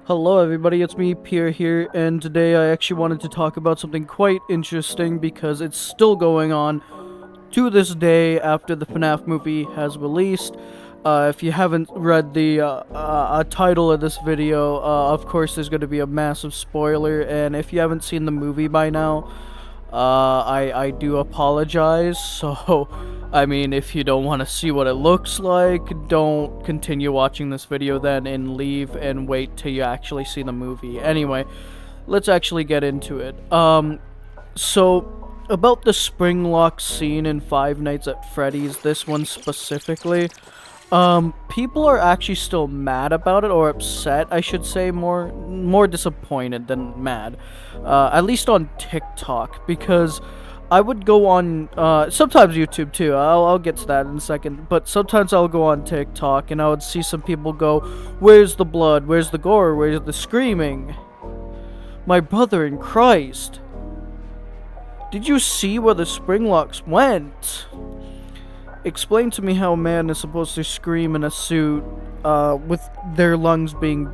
Hello everybody, it's me, Pierre here, and today I actually wanted to talk about something quite interesting because it's still going on to this day after the FNAF movie has released. If you haven't read the title of this video, of course there's going to be a massive spoiler, and if you haven't seen the movie by now, I do apologize. So, I mean, if you don't want to see what it looks like, don't continue watching this video then and leave and wait till you actually see the movie. Anyway, let's actually get into it. So about the spring lock scene in Five Nights at Freddy's, this one specifically, people are actually still mad about it, or upset, I should say, more disappointed than mad, at least on TikTok, because I would go on, sometimes YouTube too, I'll get to that in a second, but sometimes I'll go on TikTok and I would see some people go, "Where's the blood? Where's the gore? Where's the screaming? My brother in Christ. Did you see where the spring locks went? Explain to me how a man is supposed to scream in a suit, with their lungs being,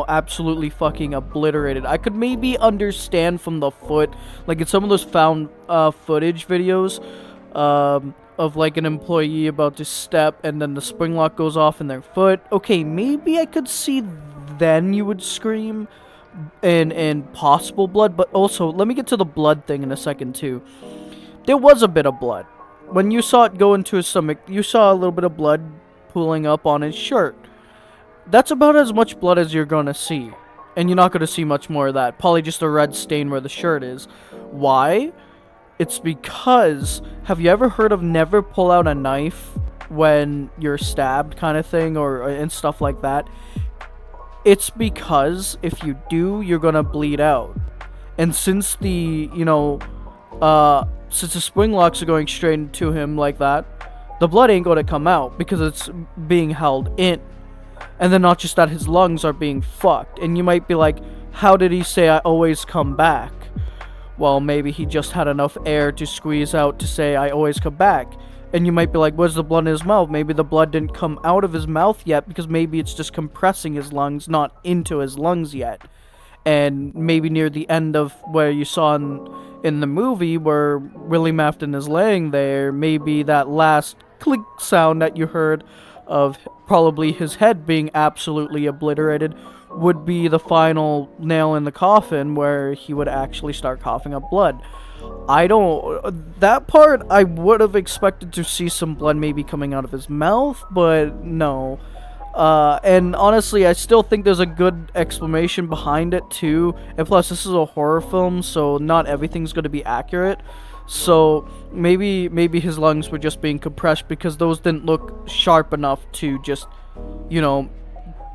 absolutely fucking obliterated." I could maybe understand from the foot, like in some of those found footage videos, of like an employee about to step and then the spring lock goes off in their foot. Okay, maybe I could see then you would scream and possible blood, but also, let me get to the blood thing in a second too. There was a bit of blood. When you saw it go into his stomach, you saw a little bit of blood pooling up on his shirt. That's about as much blood as you're gonna see. And you're not gonna see much more of that. Probably just a red stain where the shirt is. Why? It's because, have you ever heard of never pull out a knife when you're stabbed kind of thing, and stuff like that? It's because if you do, you're gonna bleed out. And since since the spring locks are going straight into him like that, the blood ain't gonna come out because it's being held in. And then not just that, his lungs are being fucked. And you might be like, how did he say "I always come back"? Well, maybe he just had enough air to squeeze out to say "I always come back." And you might be like, where's the blood in his mouth? Maybe the blood didn't come out of his mouth yet because maybe it's just compressing his lungs, not into his lungs yet. And maybe near the end of where you saw in the movie where Willie Mafton is laying there, maybe that last click sound that you heard of probably his head being absolutely obliterated would be the final nail in the coffin where he would actually start coughing up blood. That part I would have expected to see some blood maybe coming out of his mouth, but no. And honestly, I still think there's a good explanation behind it too. And plus, this is a horror film, so not everything's going to be accurate. So maybe his lungs were just being compressed because those didn't look sharp enough to just,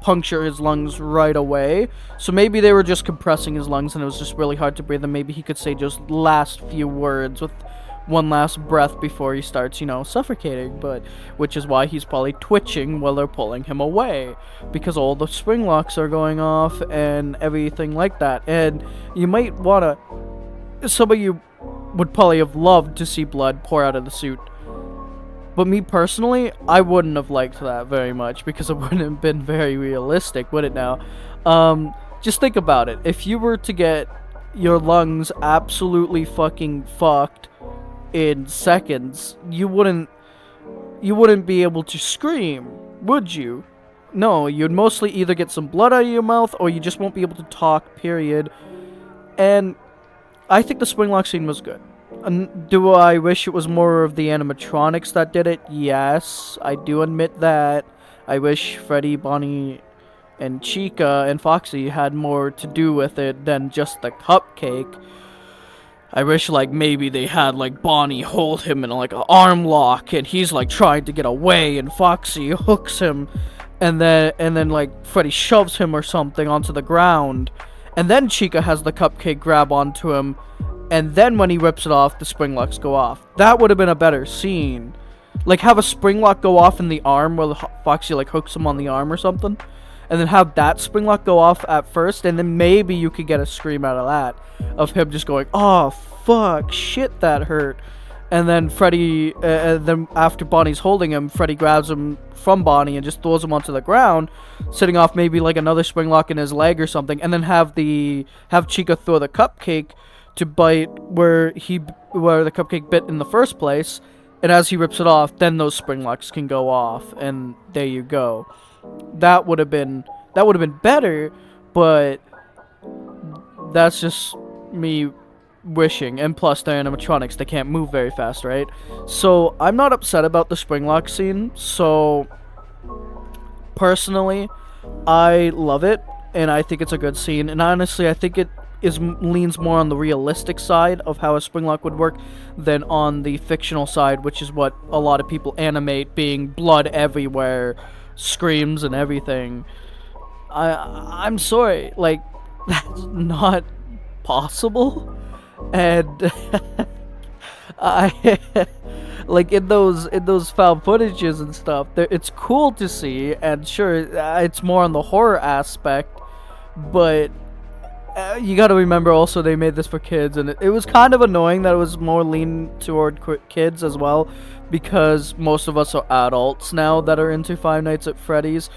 puncture his lungs right away. So maybe they were just compressing his lungs and it was just really hard to breathe, and maybe he could say just last few words with one last breath before he starts, suffocating, but which is why he's probably twitching while they're pulling him away, because all the spring locks are going off and everything like that. And you might wanna, some of you would probably have loved to see blood pour out of the suit, but me personally, I wouldn't have liked that very much because it wouldn't have been very realistic, would it now? Just think about it. If you were to get your lungs absolutely fucking fucked in seconds, you wouldn't be able to scream, would you? No, you'd mostly either get some blood out of your mouth or you just won't be able to talk, period. And I think the spring lock scene was good. Do I wish it was more of the animatronics that did it? Yes, I do admit that. I wish Freddy, Bonnie, and Chica and Foxy had more to do with it than just the cupcake. I wish, maybe they had, Bonnie hold him in, an arm lock, and he's, trying to get away, and Foxy hooks him, and then, Freddy shoves him or something onto the ground, and then Chica has the cupcake grab onto him, and then when he rips it off, the spring locks go off. That would have been a better scene. Have a spring lock go off in the arm where Foxy, hooks him on the arm or something, and then have that spring lock go off at first, and then maybe you could get a scream out of that, of him just going, "Oh, fuck, shit, that hurt," And then then after Bonnie's holding him, Freddy grabs him from Bonnie and just throws him onto the ground, setting off maybe like another springlock in his leg or something, and then have Chica throw the cupcake to bite where the cupcake bit in the first place, and as he rips it off, then those springlocks can go off, and there you go. That would have been better, but that's just me wishing. And plus, they're animatronics, they can't move very fast, right? So I'm not upset about the springlock scene. So personally, I love it, and I think it's a good scene. And honestly, I think it leans more on the realistic side of how a springlock would work than on the fictional side, which is what a lot of people animate, being blood everywhere, screams and everything. I'm sorry, like, that's not possible. And I like in those found footages and stuff, it's cool to see, and sure, it's more on the horror aspect, but you gotta remember also they made this for kids, and it was kind of annoying that it was more lean toward kids as well, because most of us are adults now that are into Five Nights at Freddy's.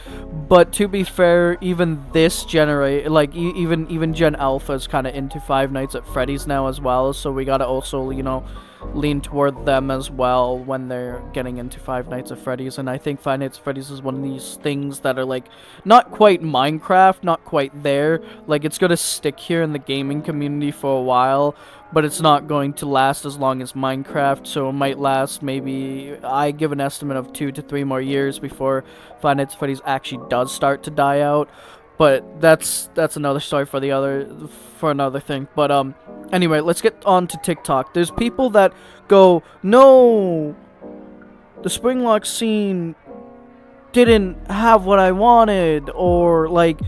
But to be fair, even this even Gen Alpha is kind of into Five Nights at Freddy's now as well, so we gotta also, you know, lean toward them as well when they're getting into Five Nights at Freddy's. And I think Five Nights at Freddy's is one of these things that are like not quite Minecraft, not quite there. Like, it's gonna stick here in the gaming community for a while, but it's not going to last as long as Minecraft, so it might last maybe, I give an estimate of 2 to 3 more years before Five Nights at Freddy's actually does start to die out. But that's another story for another thing. But anyway, let's get on to TikTok. There's people that go, no, the springlock scene didn't have what I wanted, or like,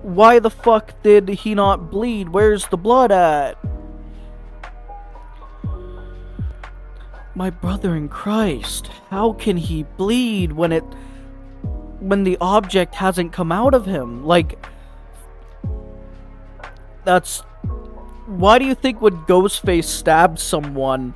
why the fuck did he not bleed? Where's the blood at? My brother in Christ, how can he bleed when the object hasn't come out of him? Like, why do you think when Ghostface stabs someone,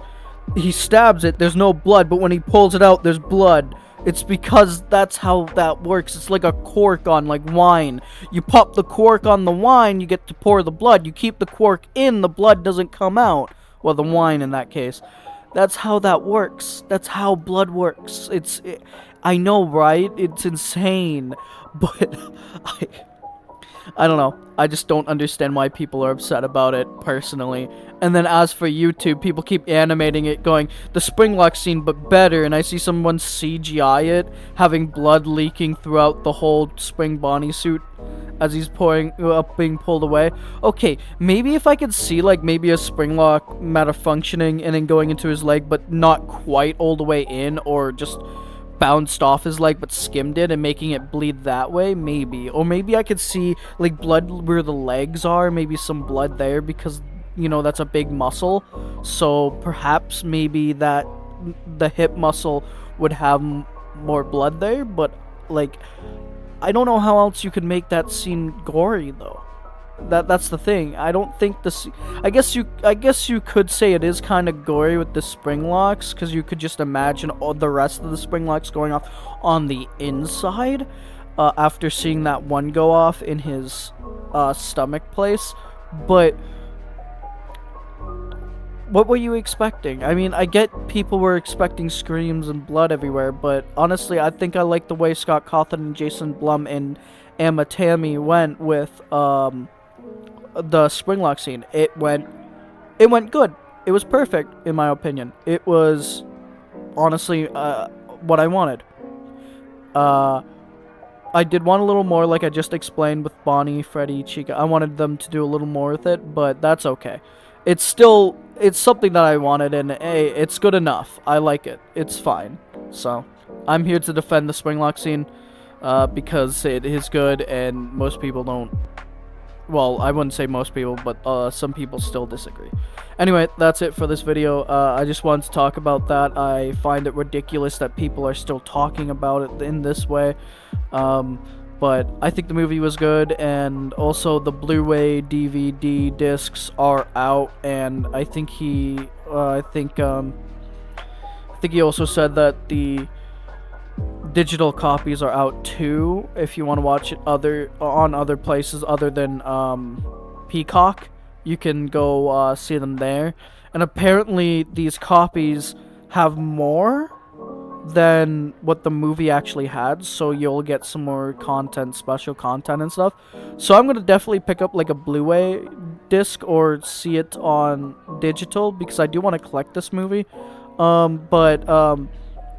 he stabs it, there's no blood, but when he pulls it out, there's blood? It's because that's how that works. It's like a cork on, like, wine. You pop the cork on the wine, you get to pour the blood. You keep the cork in, the blood doesn't come out. Well, the wine in that case. That's how that works. That's how blood works. I know, right? It's insane. But I don't know. I just don't understand why people are upset about it, personally. And then as for YouTube, people keep animating it, going, the springlock scene, but better. And I see someone CGI it, having blood leaking throughout the whole Spring Bonnie suit as he's being pulled away. Okay, maybe if I could see, like, maybe a springlock malfunctioning and then going into his leg, but not quite all the way in, or just bounced off his leg but skimmed it and making it bleed that way, maybe. Or maybe I could see, like, blood where the legs are, maybe some blood there, because, you know, that's a big muscle. So perhaps maybe that the hip muscle would have more blood there. But, like, I don't know how else you could make that scene gory, though. That's the thing. I don't think I guess you could say it is kind of gory with the springlocks, because you could just imagine all the rest of the springlocks going off on the inside after seeing that one go off in his stomach place. But what were you expecting? I mean, I get people were expecting screams and blood everywhere, but honestly, I think I like the way Scott Cawthon and Jason Blum and Emma Tammy went with the springlock scene. It went good. It was perfect, in my opinion. It was honestly what I wanted. I did want a little more, like I just explained with Bonnie, Freddy, Chica. I wanted them to do a little more with it, but that's okay. It's something that I wanted, and hey, it's good enough. I like it. It's fine. So, I'm here to defend the springlock scene, because it is good, and most people don't. Well, I wouldn't say most people, but some people still disagree. Anyway, that's it for this video. I just wanted to talk about that. I find it ridiculous that people are still talking about it in this way. But I think the movie was good, and also the Blu-ray DVD discs are out, and I think he also said that the digital copies are out too. If you want to watch it on other places other than Peacock, you can go see them there. And apparently, these copies have more than what the movie actually had, so you'll get some more content, special content and stuff. So I'm gonna definitely pick up like a Blu-ray disc or see it on digital because I do want to collect this movie.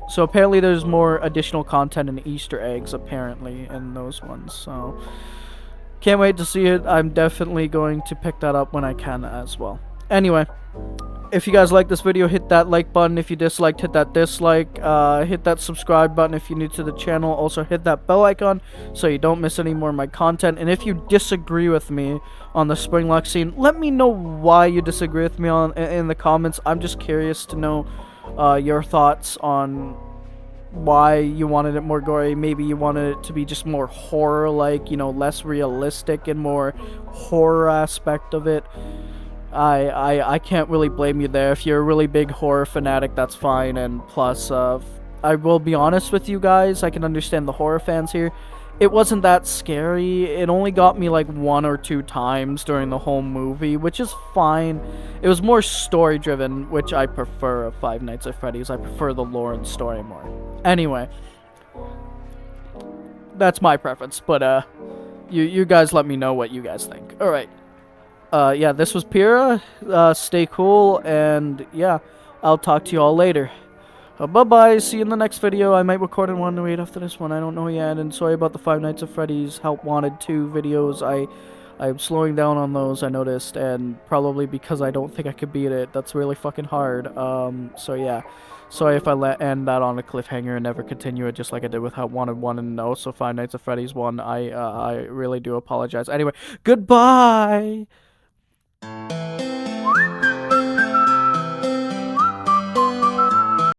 So apparently there's more additional content and Easter eggs apparently in those ones. So can't wait to see it. I'm definitely going to pick that up when I can as well. Anyway, if you guys like this video, hit that like button. If you disliked, hit that dislike. Hit that subscribe button if you're new to the channel. Also hit that bell icon so you don't miss any more of my content. And if you disagree with me on the Springlock scene, let me know why you disagree with me in the comments. I'm just curious to know your thoughts on why you wanted it more gory. Maybe you wanted it to be just more horror-like, you know, less realistic and more horror aspect of it. I can't really blame you there. If you're a really big horror fanatic, that's fine. And plus, I will be honest with you guys, I can understand the horror fans here. It wasn't that scary. It only got me like 1 or 2 times during the whole movie, which is fine. It was more story driven, which I prefer of Five Nights at Freddy's. I prefer the lore and story more. Anyway, that's my preference, but you guys let me know what you guys think. Alright. Yeah, this was Pyrrha. Stay cool, and yeah, I'll talk to you all later. Bye-bye, see you in the next video. I might record one right after this one, I don't know yet, and sorry about the Five Nights at Freddy's Help Wanted 2 videos. I'm slowing down on those, I noticed, and probably because I don't think I could beat it. That's really fucking hard. So yeah. Sorry if I end that on a cliffhanger and never continue it, just like I did with Help Wanted 1 and also Five Nights at Freddy's 1. I really do apologize. Anyway, goodbye!